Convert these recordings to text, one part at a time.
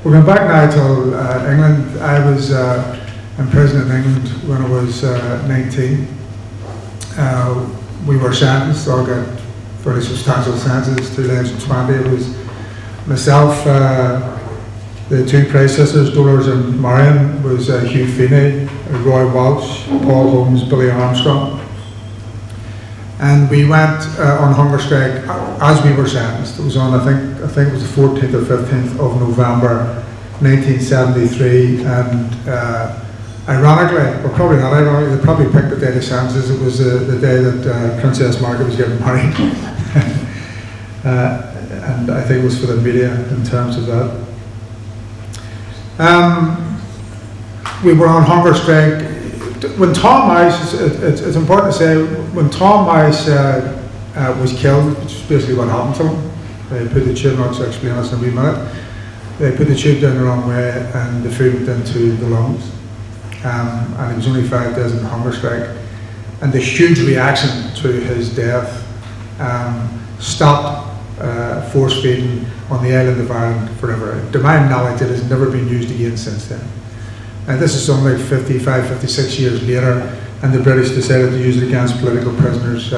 We're going back now to England. I was in prison in England when I was 19. We were sentenced, all got fairly substantial sentences, 2 lives and 20. It was myself, the 2 Price sisters, Dolores and Marion, was Hugh Feeney, Roy Walsh, Paul Holmes, Billy Armstrong. And we went on hunger strike as we were sentenced. It was on, I think it was the 14th or 15th of November 1973, and ironically, or probably not ironically, they probably picked the day of sentences. It was the day that Princess Margaret was getting married. And I think it was for the media in terms of that. We were on hunger strike. When Tom Mice, it's important to say, when Tom Mice was killed, which is basically what happened to him, they put the tube, not to explain this in a wee minute, they put the tube down the wrong way and the food went into the lungs. And he was only 5 days in the hunger strike. And the huge reaction to his death stopped force feeding on the island of Ireland forever. To my knowledge, it has never been used again since then. And this is something like 55, 56 years later, and the British decided to use it against political prisoners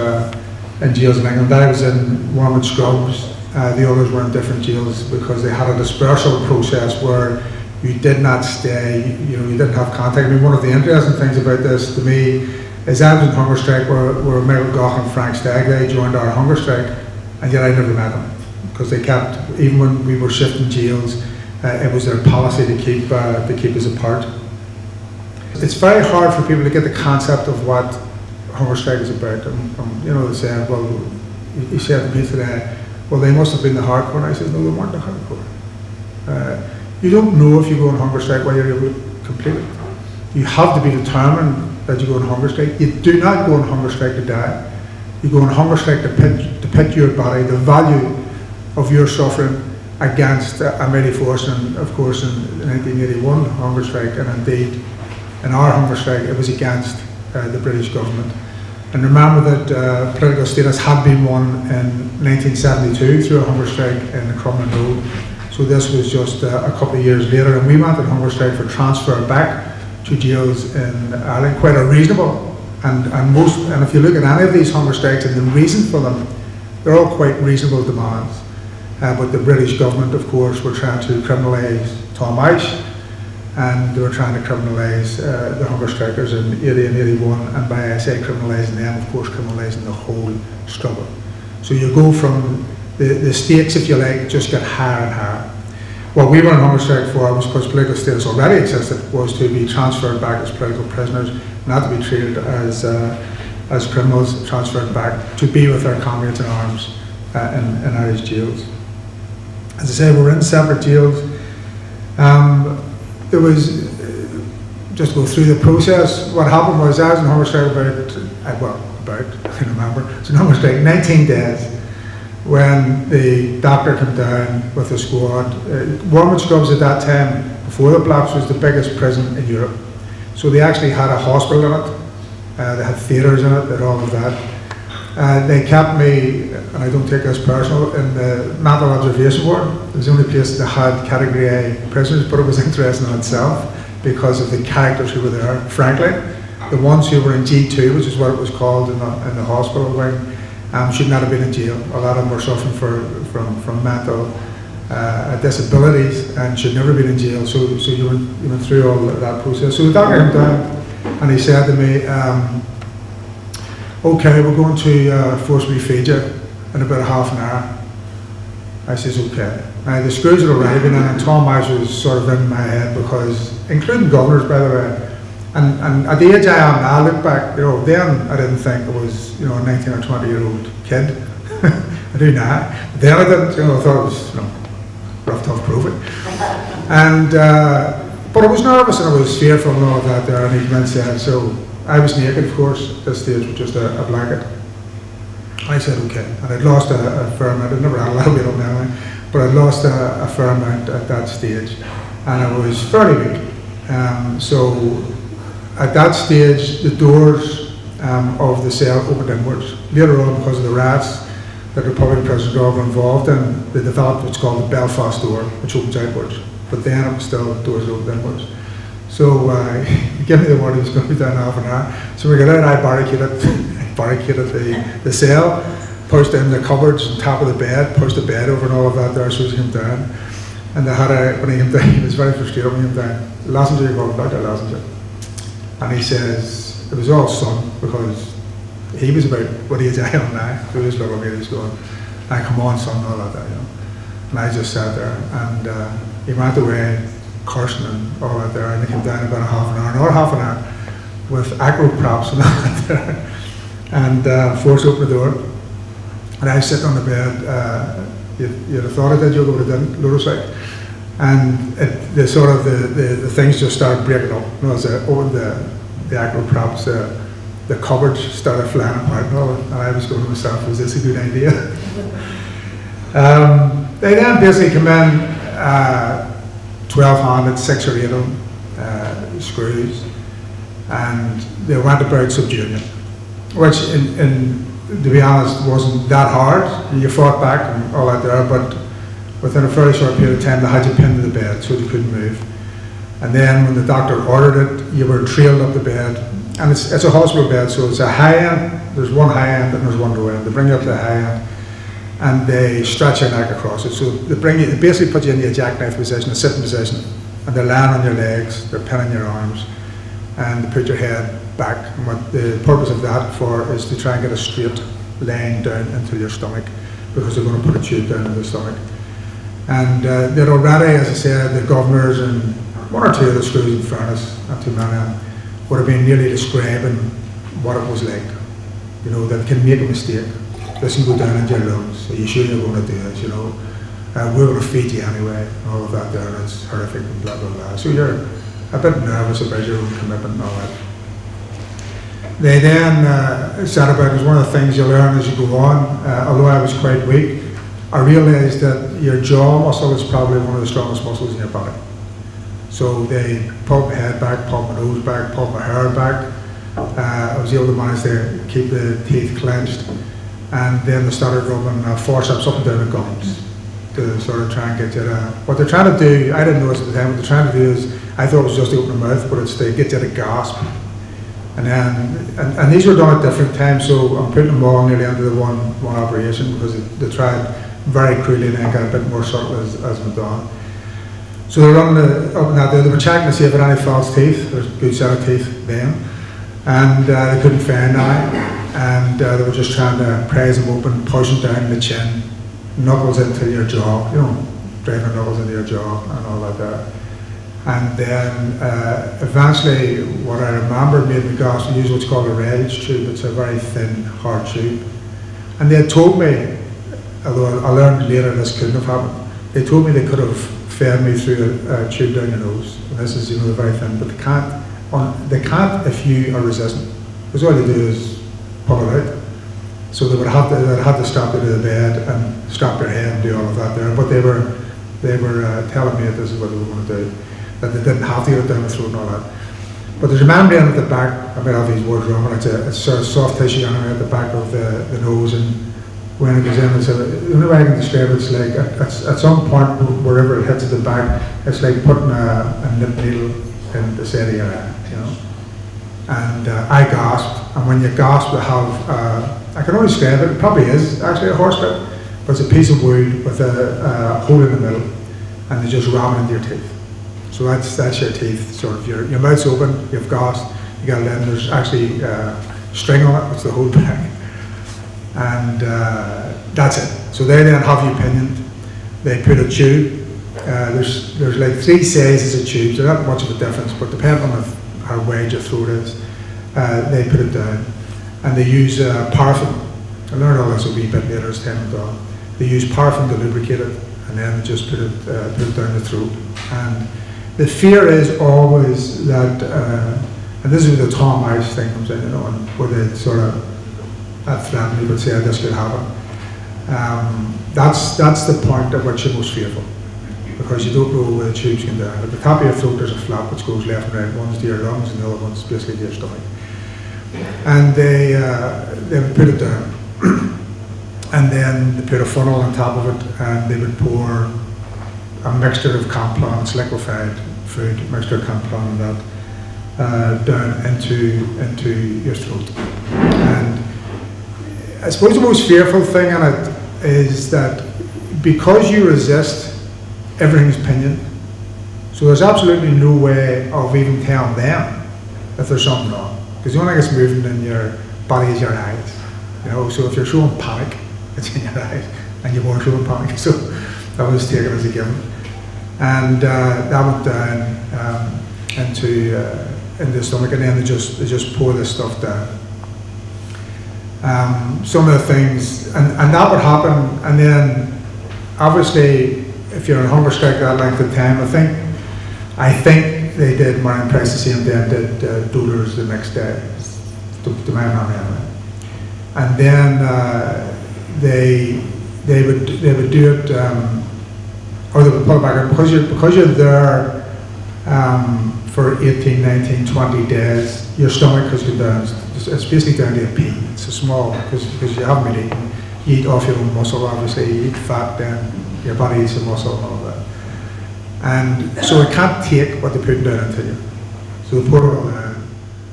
in jails in England. I was in one with Scrubs, the others were in different jails because they had a dispersal process where you did not stay, you didn't have contact. I mean, one of the interesting things about this to me is I was in hunger strike where Michael Gough and Frank Stagg, they joined our hunger strike, and yet I never met them because they kept, even when we were shifting jails, it was their policy to keep us apart. It's very hard for people to get the concept of what hunger strike is about. They say, well, he said to me today, well, they must have been the hardcore. And I said, no, they weren't the hardcore. You don't know if you go on hunger strike whether you're able to complete it. You have to be determined that you go on hunger strike. You do not go on hunger strike to die. You go on hunger strike to pit your body, the value of your suffering, against a mighty force. And of course, in 1981 hunger strike, and indeed in our hunger strike, it was against the British government. And remember that political status had been won in 1972 through a hunger strike in the Crumlin Road. So this was just a couple of years later, and we went on hunger strike for transfer back to jails in Ireland, quite unreasonable. And if you look at any of these hunger strikes and the reason for them, they're all quite reasonable demands. But the British government, of course, were trying to criminalise Tom Ice, and they were trying to criminalise the hunger strikers in 80 and 81, and by I say criminalising them, of course, criminalising the whole struggle. So you go from the stakes, if you like, just get higher and higher. What we were on hunger strike for was, because political status already existed, was to be transferred back as political prisoners, not to be treated as criminals, transferred back to be with their comrades in arms in Irish jails. As I say, we were in separate jails. There was, just to go through the process, what happened was I was in hunger strike I can remember, it's in hunger strike 19 days when the doctor came down with the squad. Wormwood Scrubs at that time, before the Blacks, was the biggest prison in Europe. So they actually had a hospital in it, they had theatres in it, they had all of that. They kept me, and I don't take this personal, in the mental observation ward. It was the only place that had category A prisoners, but it was interesting in itself because of the characters who were there. Frankly, the ones who were in G2, which is what it was called in the hospital wing, should not have been in jail. A lot of them were suffering from mental disabilities and should never have been in jail. So you went through all that process. So the doctor came down and he said to me, okay, we're going to forcibly feed you in about half an hour. I says, okay. Now the schools are arriving, and Tom Mice was sort of in my head, because, including governors, by the way, and at the age I am now, I look back, then I didn't think I was, a 19 or 20-year-old kid. I do now. Then I didn't, I thought it was, rough, tough, prove it. And, but I was nervous and I was fearful and all of that there, and he went said, so I was naked, of course, at this stage, with just a blanket. I said, okay. And I'd lost a fair amount. I'd never had a little bit of now, but I'd lost a fair amount at that stage. And I was fairly weak. So at that stage, the doors of the cell opened inwards. Later on, because of the rats that Republican prisoners were involved in, they developed what's called the Belfast door, which opens outwards. but then it was still doors open inwards. So he gave me the word he was going to be down half an hour. So we got out, I barricaded the cell, pushed in the cupboards on top of the bed, pushed the bed over and all of that there so he came down. And when he came down, he was very frustrated when he came down. Lassinger, called Dr. Lassinger. And he says, it was all sun because he was about what age I am now. So he was looking at me, he was going, come on son, all that, you know. And I just sat there and he went away cursing and all that there, and he came down about another half an hour with acro props and all that there. And forced open the door. And I was sitting on the bed, you'd have thought I did, you would have done, Lurosite. And the things just started breaking up. You know, as I opened the acro props, the cupboards started flying apart and all, and I was going to myself, was this a good idea? They then basically come in, 12-handed, 6 or 8 of them, screws, and they went about subduing it, which, to be honest, wasn't that hard. You fought back and all that there, but within a fairly short period of time, they had you pinned to the bed so you couldn't move. And then when the doctor ordered it, you were trailed up the bed. And it's a hospital bed, so it's a high end, there's one high end and there's one low end. They bring you up to the high end and they stretch your neck across it. So they basically put you in the jackknife position, a sitting position, and they're laying on your legs, they're pinning your arms, and they put your head back. And what the purpose of that is to try and get a straight line down into your stomach, because they're going to put a tube down into the stomach. And they'd already, as I said, the governors and one or two of the screws, in fairness, not too many, would have been nearly describing what it was like. You know, that can make a mistake. This can go down into your lungs. Are you sure you're going to do this? You know, we're going to feed you anyway. All of that there, it's horrific and blah blah blah. So you're a bit nervous about your own commitment and all that. They then said about it was one of the things you learn as you go on. Although I was quite weak, I realised that your jaw muscle is probably one of the strongest muscles in your body. So they pulled my head back, pulled my nose back, pulled my hair back. I was able to manage to keep the teeth clenched. And then they started rubbing forceps up and down the gums to sort of try and get you to, what they're trying to do, I didn't know this at the time, what they're trying to do is, I thought it was just to open the mouth, but it's to get you to gasp. And then, and these were done at different times, so I'm putting them all nearly into the one operation, because they tried very crudely and then got a bit more subtle as went on. So they're running up and out there, they were checking to see if there were any false teeth. There's a good set of teeth then. And they couldn't find any. And they were just trying to prise them open, push them down the chin, knuckles into your jaw, you know, driving knuckles into your jaw and all that there. And then eventually, what I remember made me gasp, we use what's called a relives tube. It's a very thin, hard tube. And they had told me, although I learned later this couldn't have happened, they told me they could have fed me through a tube down your nose. And this is, you know, very thin, but they can't if you are resistant. Because all they do is pull it out. So they'd have to strap you to the bed and strap your head and do all of that there. But they were telling me that this is what they were going to do, that they didn't have to get it down the throat and all that. But there's a membrane at the back, I might have these words wrong, but it's sort of soft tissue anyway at the back of the nose, and when it goes in, the only way I can describe it is like, at some point, wherever it hits at the back, it's like putting a nip needle in the side of your eye, you know. And I gasped, and when you gasp, you have, I can only describe it, it probably is actually a horse bit, but it's a piece of wood with a hole in the middle, and they just ram it into your teeth. So that's your teeth, sort of, your mouth's open, you've gasped, you got it in, there's actually string on it, which the whole back, and that's it. So they then have you pinioned, they put a tube, there's like 3 sizes of tubes, there's not much of a difference, but depending on how wide your throat is, they put it down, and they use paraffin. I learned all this a wee bit later as time went on. They use paraffin to lubricate it, and then just put it down the throat. And the fear is always that, and this is where the Tom Ice thing comes in, you know, and where they sort of threaten you, but say this could happen. That's the point at which you're most fearful, because you don't know where the tubes can down. At the top of your throat there's a flap which goes left and right. One's to your lungs and the other one's basically to your stomach. And they would put it down. And then they put a funnel on top of it, and they would pour a mixture of Complan, it's liquefied food, mixture of Complan and that down into your throat. And I suppose the most fearful thing in it is that because you resist, everything's pinioned. So there's absolutely no way of even telling them if there's something wrong. Because the only thing that's moving in your body is your eyes. You know, so if you're showing panic, it's in your eyes, and you were showing panic. So that was taken as a given. And that went down into the stomach, and then they just pour this stuff down. Some of the things, and that would happen, and then obviously if you're on hunger strike that length of time, I think they did Marion Price the same day and did Dolors the next day, to my memory anyway. And then they would do it, or they would pull it back out because you're there for 18, 19, 20 days. Your stomach has gone down. It's basically down to a pea. It's a small, because you haven't been eating. You eat off your own muscle, obviously. You eat fat, then your body eats the muscle and all that. And so it can't take what they put down into you. So they pour it all down.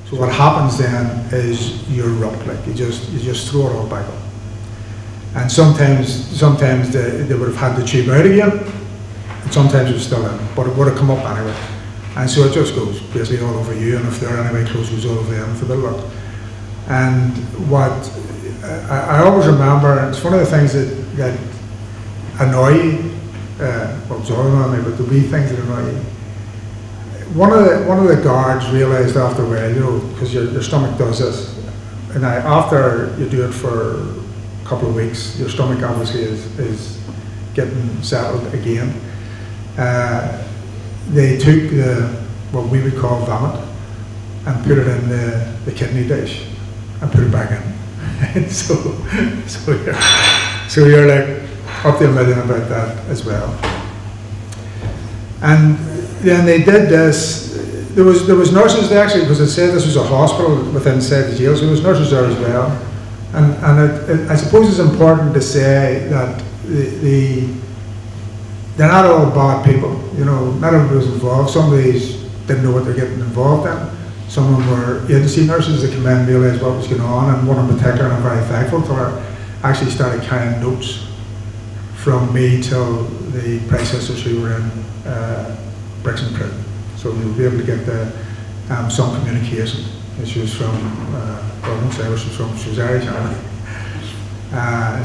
So what happens then is you erupt, like you just throw it all back up. And sometimes they would have had the tube out again, and sometimes it was still in, but it would have come up anyway. And so it just goes basically all over you, and if they're anyway close, it goes all over them with a bit of luck. And what I always remember, and it's one of the things that annoy you, well, it's all annoy me, but the wee things that annoy you. One of the guards realised after a while, you know, because your stomach does this, and after you do it for a couple of weeks, your stomach obviously is getting settled again. They took what we would call vomit and put it in the kidney dish and put it back in. so you're like up to a million about that as well. And then they did this. There was nurses there actually, because it said this was a hospital within inside the jail, so there was nurses there as well. And I suppose it's important to say that they're not all bad people, you know, not everybody was involved. Some of these didn't know what they're getting involved in. Some of them were agency nurses that came in and realised what was going on, and one in particular, and I'm very thankful to her, actually started carrying notes from me till the Price sisters who were in Brixton prison. So we would be able to get some communication. And she was from, I won't say where she was from, she was Irish anyway.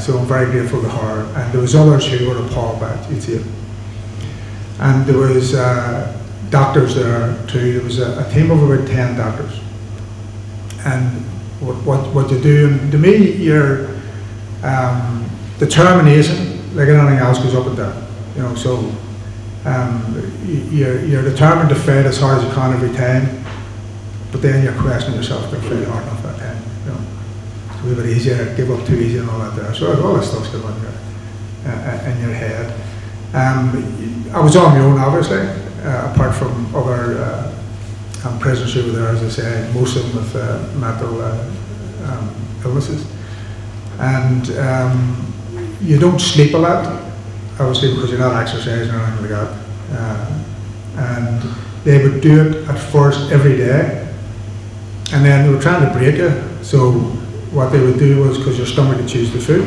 So I'm very grateful to her. And there was others who were appalled by it, you'd see it. And there was doctors there too. There was a team of about 10 doctors. And what you do, and to me, your determination, like anything else, goes up and down. You know, so you're determined to fight as hard as you can every time, but then you're questioning yourself, don't fight hard enough that time. You know, it's a wee bit easier, give up too easy and all that there. So all this stuff's going on in your head. I was on my own, obviously, apart from other prisoners who were there, as I say, most of them with mental illnesses. And you don't sleep a lot, obviously, because you're not exercising or anything like that. And they would do it at first every day, and then they were trying to break you. So what they would do was, because your stomach would choose the food,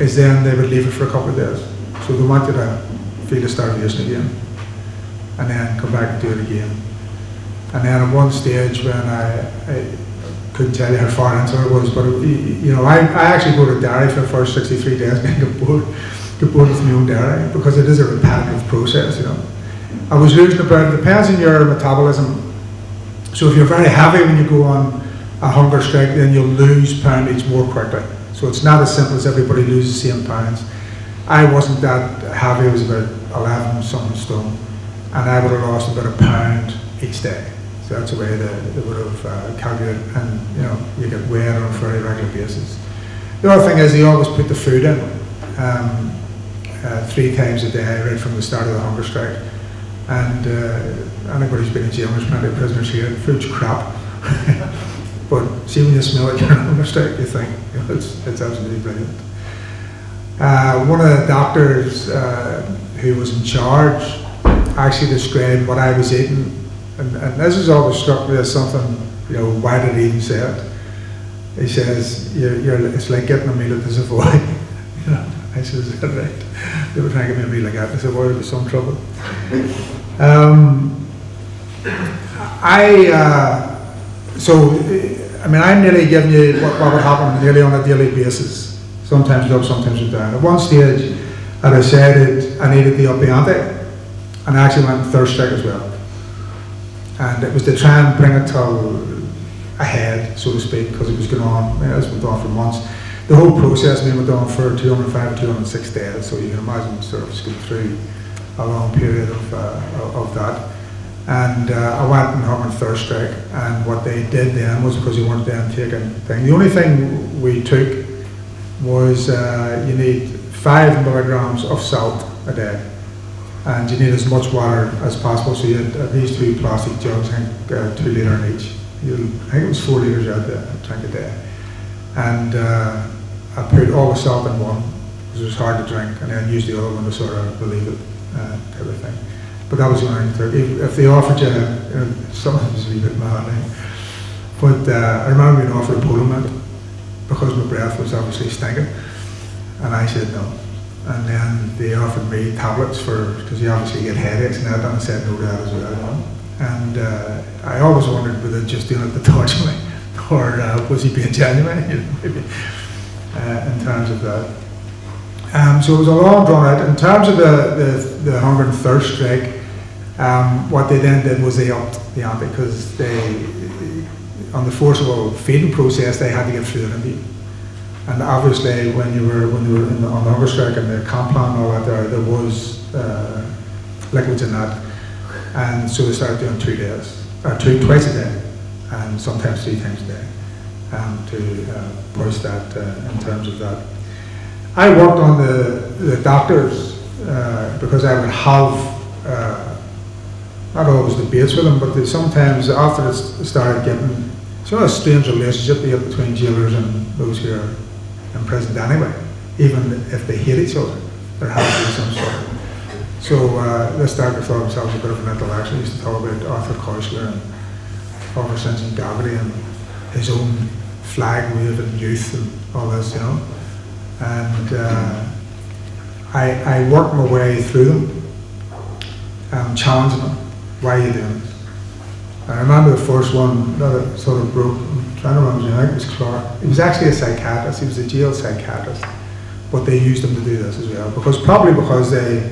is then they would leave it for a couple of days. So they want you to feel the starvation again, and then come back and do it again. And then at one stage, when I couldn't tell you how far into it was, but you know, I actually go to dairy for the first 63 days and get bored with my own dairy, because it is a repetitive process, you know. I was losing about, it depends on your metabolism. So if you're very heavy when you go on a hunger strike, then you'll lose poundage more quickly. So it's not as simple as everybody loses the same pounds. I wasn't that heavy, I was about 11 something stone, and I would have lost about a pound each day. So that's the way they would have calculated, and you know, you get weighed on a very regular basis. The other thing is they always put the food in 3 times a day right from the start of the hunger strike. And anybody who's been in jail, there's plenty of prisoners here, the food's crap. But see, when you smell it, you're on hunger strike, you think, you know, it's absolutely brilliant. One of the doctors who was in charge actually described what I was eating, and this has always struck me as something, you know, why did he even say it? He says, it's like getting a meal at the Savoy. You know, I said, is that right? They were trying to give me a meal like that at the Savoy, there was some trouble. I'm nearly giving you what would happen nearly on a daily basis. Sometimes up, sometimes down. At one stage, I decided I needed the uppy ante, and I actually went on thirst strike as well. And it was to try and bring it to a head, so to speak, because it was going on, this went on for months. The whole process went on for 205, 206 days, so you can imagine sort of going through a long period of that. And I went and hung on thirst strike, and what they did then was, because you weren't then taking thing, the only thing we took was you need 5 milligrams of salt a day, and you need as much water as possible. So you had these 2 plastic jugs, I think 2 litre in each. I think it was 4 litres out there, drink a day. And I put all the salt in one, because it was hard to drink, and then use the other one to sort of relieve it, type of thing. But that was the only thing. If they offered you, something was a wee bit mad, but I remember being offered a polo mint, because my breath was obviously stinking, and I said no. And then they offered me tablets because you obviously get headaches and that, and I said no to that as well. And I always wondered, were they just doing it to torture me, or was he being genuine, you know, maybe, in terms of that. So it was a long drawn out. In terms of the hunger and thirst strike, what they then did was they upped the ante, because they, on the forcible feeding process, they had to get fluid into you. And obviously, when you were on the hunger strike and the comp plan and all that, there was liquids in that, and so they started doing 2 days, or twice a day, and sometimes 3 times a day, to push that in terms of that. I worked on the doctors because I would have not always debates with them, but they sometimes, after it started getting sort of a strange relationship you get between jailers and those who are imprisoned anyway, even if they hate each other, there has to be some sort of. So this doctor thought himself a bit of an intellectual. He used to talk about Arthur Koestler and Oliver St. Gravity and his own flag waving youth and all this, you know. And I worked my way through them, challenging them. Why are you doing this? I remember the first one that it sort of broke. I'm trying to remember, I think it was Clark. He was actually a psychiatrist. He was a jail psychiatrist, but they used him to do this as well, because they,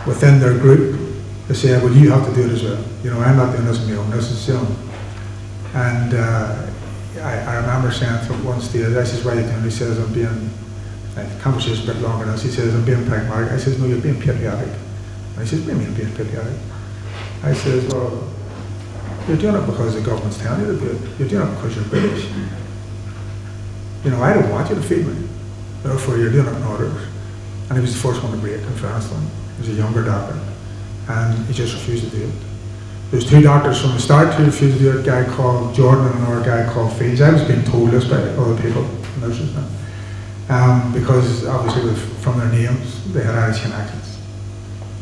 within their group, they said, well, you have to do it as well. You know, I'm not doing this on my own. This is, you know. And I remember saying to one stage, I says, why are you doing it? He says, I'm being, the conversation's a bit longer than this. He says, I'm being pragmatic. I says, no, you're being patriotic. And he says, what do you mean being patriotic? I says, well, you're doing it because the government's telling you to do it. You're doing it because you're British. You know, I don't want you to feed me. Therefore, you're doing it in orders. And he was the first one to break, in fairness to him. He was a younger doctor. And he just refused to do it. There's 2 doctors from the start who refused to do it, a guy called Jordan and another guy called Fields. I was being told this by other people, nurses now. Because obviously from their names, they had Irish connections.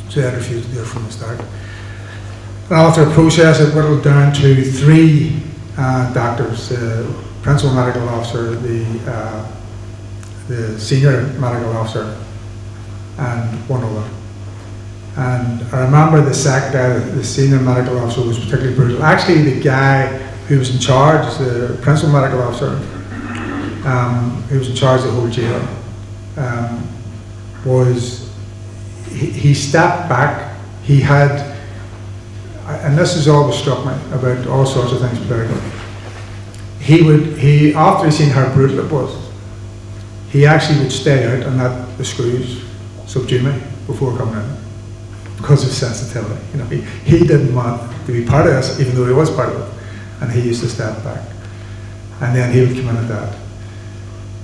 So they had refused to do it from the start. And after a process, it whittled down to 3 doctors, the principal medical officer, the senior medical officer, and one other. And I remember the senior medical officer was particularly brutal. Actually, the guy who was in charge, the principal medical officer, who was in charge of the whole jail, he stepped back. He had, and this has always struck me about all sorts of things about him. He after he seen how brutal it was, he actually would stay out and let the screws subdue me before coming in, because of sensitivity. You know, he didn't want to be part of this, even though he was part of it, and he used to step back, and then he would come in at that.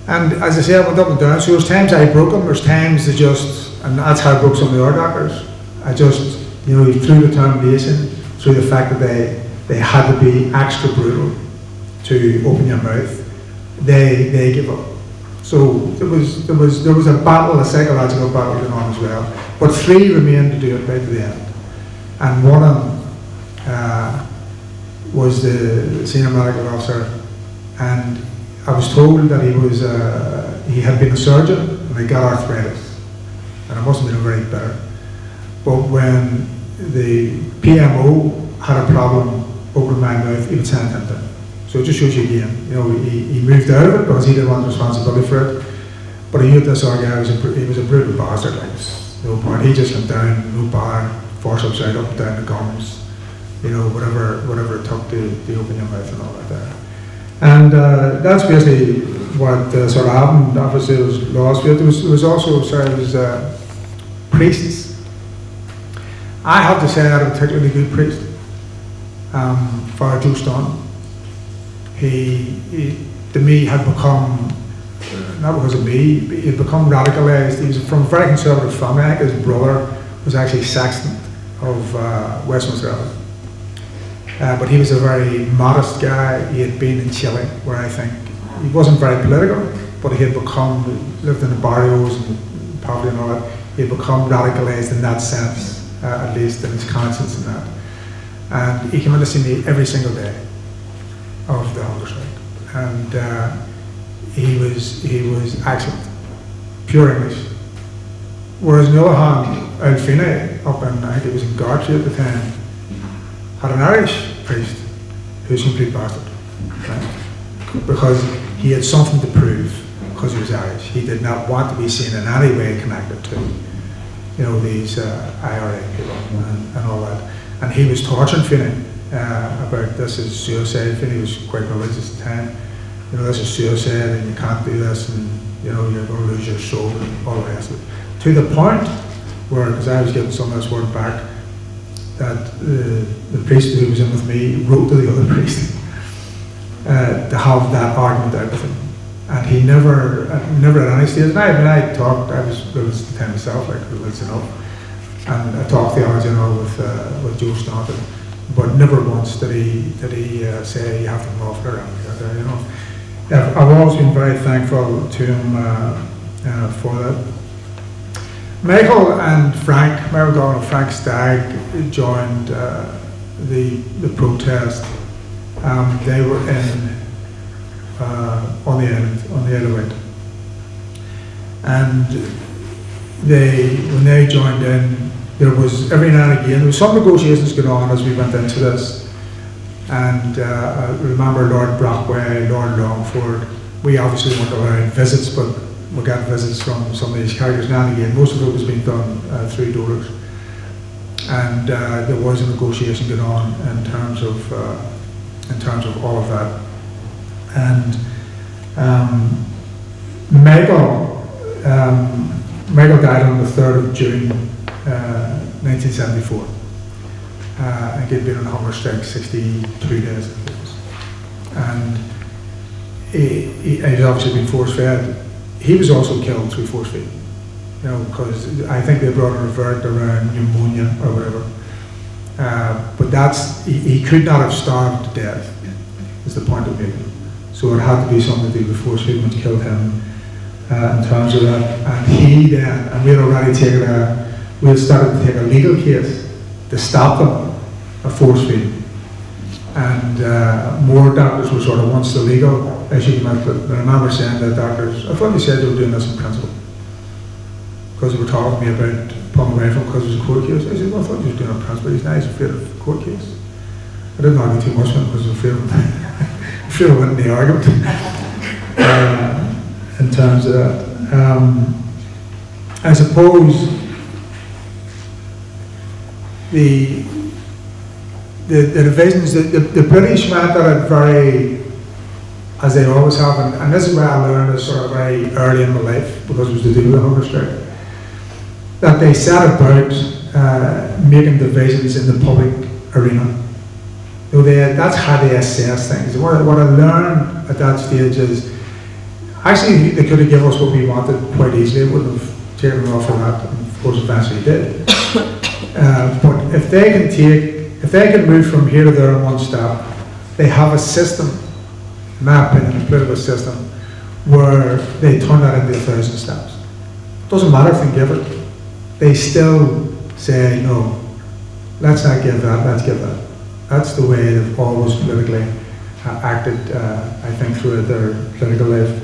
And as I say, I went up and down. So there's times I broke him. There's times and that's how I broke some of the other doctors. I just, you know, through determination, through the fact that they had to be extra brutal to open your mouth, they give up. So there was a battle, a psychological battle going on as well. But 3 remained to do it right to the end. And one of them was the senior medical officer, and I was told that he had been a surgeon and he got arthritis, and it must have been very bitter. But when the PMO had a problem opening my mouth, he would send him down. So it just shows you again, he moved out of it because he didn't want responsibility for it. But he knew this other guy he was a brutal bastard, like no point. He just went down, no bar, forceps out, up and down the gums, whatever it took to open your mouth and all that there. And that's basically what sort of happened. Obviously, it was lost. There was also, priests. I have to say I had a particularly good priest, Father Joe Stone. He to me had become, not because of me, but he had become radicalised. He was from a very conservative family. I think his brother was actually sexton of Westminster Abbey. But he was a very modest guy. He had been in Chile, where I think he wasn't very political, but he had lived in the barrios and poverty and all that. He had become radicalised in that sense, at least in his conscience and that. And he came in to see me every single day of the hunger strike. And he was excellent, pure English. Whereas on the other hand, Alfina, up in, I think it was in Gartree at the time, had an Irish priest who was a complete bastard, right? Because he had something to prove because he was Irish. He did not want to be seen in any way connected to, these IRA people and all that. And he was torturing Finney about this is suicide. Finney was quite religious at the time. This is suicide and you can't do this and you're going to lose your soul and all the rest of it. To the point where, because I was getting some of this word back, that the priest who was in with me wrote to the other priest to have that argument out with him. And he never at any stage, and I talked, I was religious at the time myself, like religious enough, and I talked theology and all with Joe Staunton, but never once did he say you have to come off it or anything like that, I've always been very thankful to him for that. Michael and Frank Stagg joined the protest. They were on the Isle of Wight. And when they joined in, there was every now and again, there was some negotiations going on as we went into this. And I remember Lord Brockway, Lord Longford, we obviously weren't allowed visits, but we got visits from some of these characters now and again. Most of it was being done through dollars. And there was a negotiation going on in terms of all of that. And Michael died on the 3rd of June 1974. I think he'd been on a hunger strike 62 days, I think it was. And he'd obviously been force-fed. He was also killed through force feeding, because I think they brought in a verdict around pneumonia or whatever. But he could not have starved to death, is the point of making. So it had to be something to do with force feeding which killed him in terms of that. And he then, and we had already we had started to take a legal case to stop them of force feeding. And more doctors were sort of, once the legal issue came out, but I remember saying that doctors, I thought they said they were doing this in principle. Because they were talking to me about pulling away from because it was a court case. I said, well, I thought you were doing it in principle. He's nice, afraid of a court case. I didn't argue too much with him because I was afraid of him. Afraid of winning the argument. In terms of that. I suppose the divisions, the British went at it very, as they always have, and this is where I learned this sort of very early in my life, because it was to do with the hunger strike, that they set about making divisions in the public arena. That's how they assess things. What I learned at that stage is, actually they could have given us what we wanted quite easily. It wouldn't have taken them off for that, and of course eventually did. But if they can move from here to there in one step, they have a system, in my opinion, a political system, where they turn that into 1,000 steps. Doesn't matter if they give it, they still say, no, let's not give that, let's give that. That's the way they've always politically acted, I think, throughout their political life.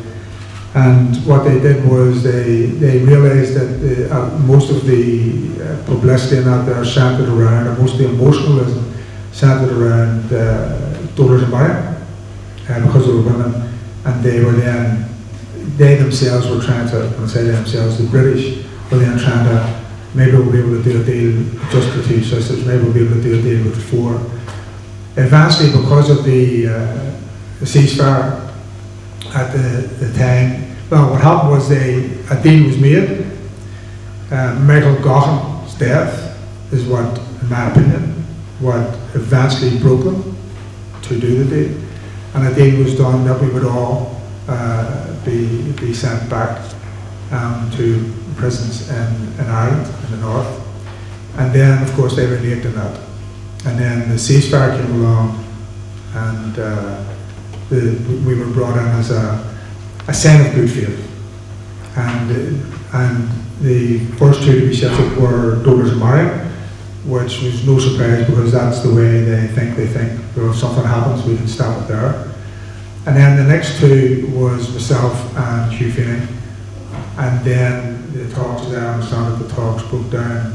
And what they did was they realised that most of the publicity in that there centred around, or most of the emotionalism centred around donors and Marion, because they were women, and they themselves were trying to, when I say they themselves, the British were then trying to, maybe we'll be able to do a deal just with the two sisters, maybe we'll be able to do a deal with the four. Eventually, because of the ceasefire at the time, well, what happened was a deal was made. Michael Goughlin's death is what, in my opinion, what eventually broke them to do the deal. And a deal was done that we would all be sent back to prisons in Ireland, in the north. And then, of course, they reneged on that. And then the ceasefire came along, and we were brought in as a sign of good faith. And the first two to be shifted were Donors and Marion, which was no surprise because that's the way they think, well, if something happens, we can stop it there. And then the next two was myself and Hugh Feeney. And then the talks, as I understand it, the talks broke down.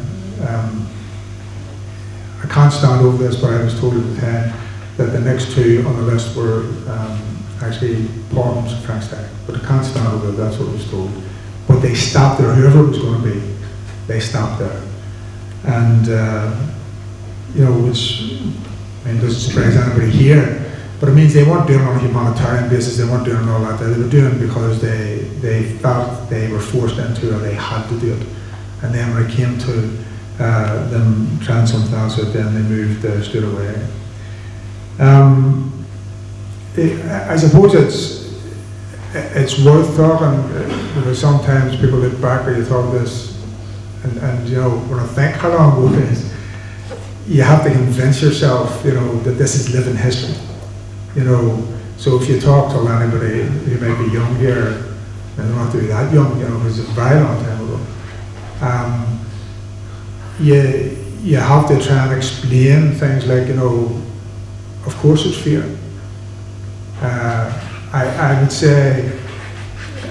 I can't stand over this, but I was told at the time that the next two on the list were actually Paul Holmes and Frank Stein. But I can't stand over it, that's what I was told. But they stopped there, whoever it was going to be, they stopped there. And, which, I mean, doesn't surprise anybody here, but it means they weren't doing it on a humanitarian basis, they weren't doing all that, they were doing it because they felt they were forced into it, or they had to do it. And then when it came to them trying something else, then they moved straight away. I suppose it's worth talking, because sometimes people look back or you talk this, and when I think how long ago it is, you have to convince yourself, that this is living history. So if you talk to anybody who might be young here, and they don't have to be that young, because it's a very long time ago, you have to try and explain things like, of course it's fear. I would say,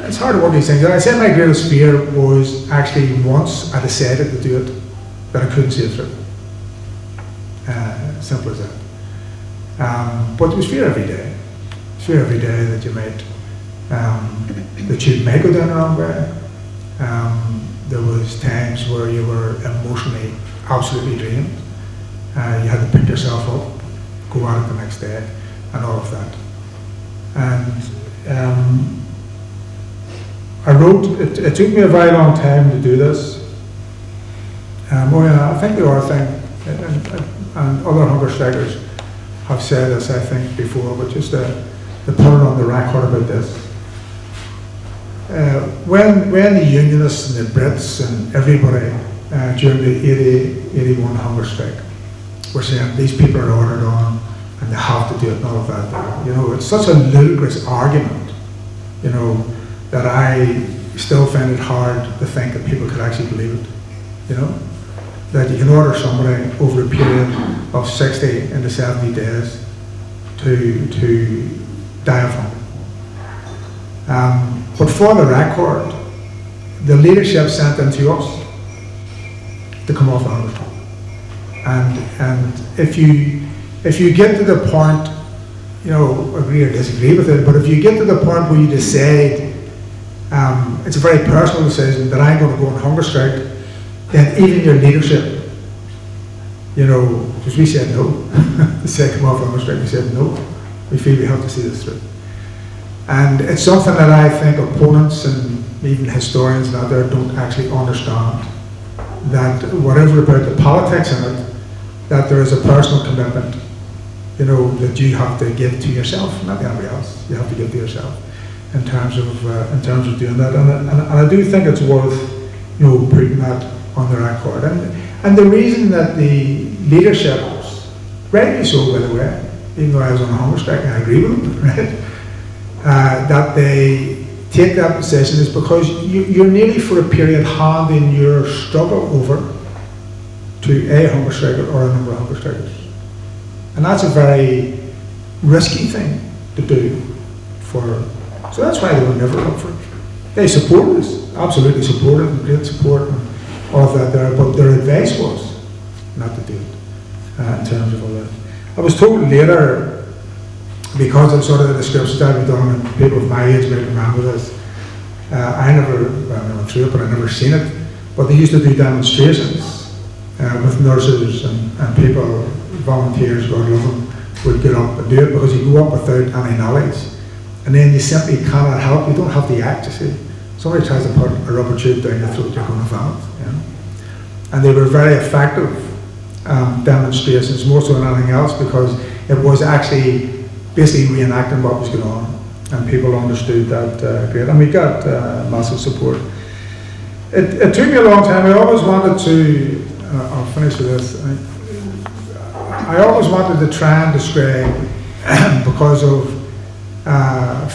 it's hard to work these things. I say my greatest fear was actually once I decided to do it, that I couldn't see it through. Simple as that. But there was fear every day. Fear every day that you might go down the wrong way. There was times where you were emotionally absolutely drained. You had to pick yourself up, go at it the next day, and all of that. And I wrote, it took me a very long time to do this. I think the other thing, and other hunger strikers have said this, I think, before, but just to put it on the record about this. When the Unionists and the Brits and everybody during the 80-81 hunger strike were saying these people are ordered on and they have to do it and all of that, it's such a ludicrous argument, that I still find it hard to think that people could actually believe it, that you can order somebody over a period of 60 into 70 days to die of hunger. But for the record, the leadership sent them to us to come off the hunger strike. And if you get to the point, agree or disagree with it, but if you get to the point where you decide, it's a very personal decision that I'm going to go on hunger strike, then even your leadership, because we said no, they said come off the hunger strike, we said no, we feel we have to see this through. And it's something that I think opponents and even historians out there don't actually understand, that whatever about the politics in it, that there is a personal commitment, that you have to give to yourself, not to anybody else. You have to give to yourself in terms of doing that. And I do think it's worth, putting that on the record. And the reason that the leadership, rightly so by the way, even though I was on a hunger strike, and I agree with them, right? That they take that position is because you're nearly for a period handing your struggle over to a hunger striker or a number of hunger strikers. And that's a very risky thing to do so that's why they were never up for it. They supported us, absolutely supported, and great support and all of that there, but their advice was not to do it in terms of all that. I was told later, because of sort of the descriptions I've done and people of my age might remember this, I never went through it, but I never seen it, but they used to do demonstrations with nurses and people, volunteers, God love them, would get up and do it because you go up without any knowledge. And then you simply cannot help, you don't have the act, you see. Somebody tries to put a rubber tube down your throat, you're going to vomit, you know. And they were very effective demonstrations, more so than anything else, because it was actually basically reenacting what was going on. And people understood that great. And we got massive support. It took me a long time. I always wanted to, I'll finish with this. I always wanted to try and describe, because of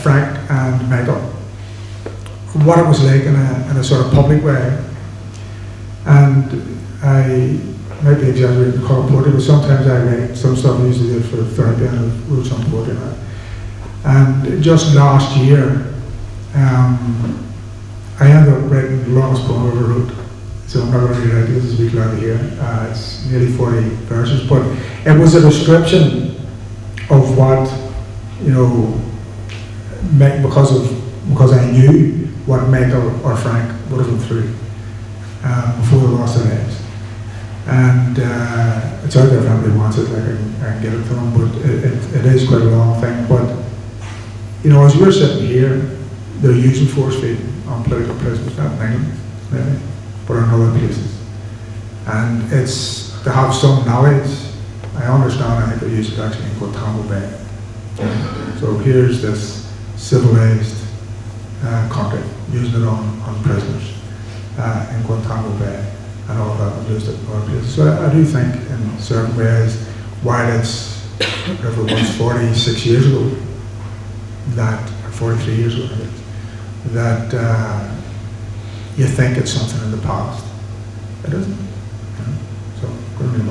Frank and Michael, what it was like in a sort of public way. And I might be exaggerating to call it poetry, but sometimes I write some stuff I used to do for therapy, and I wrote some poetry now. And just last year, I ended up writing the longest poem I ever wrote. So I'm not going to read it, this is a bit loud here. It's nearly 40 verses, but it was a description of what, you know, because I knew what Michael or Frank would have been through before they lost their lives. And it's out there if anybody wants it, like I can get it to them, but it is quite a long thing. But, you know, as we're sitting here, they're using force feeding on political prisoners, not in England, maybe, but in other places. And it's to have some knowledge. I understand, I think they use it actually in Guantanamo Bay. So here's this civilized country using it on prisoners in Guantanamo Bay and all of that, and used it in other places. So I do think in certain ways, while it's, whatever it was, 46 years ago, that, or 43 years ago, that you think it's something in the past. It isn't. You know? So, good to be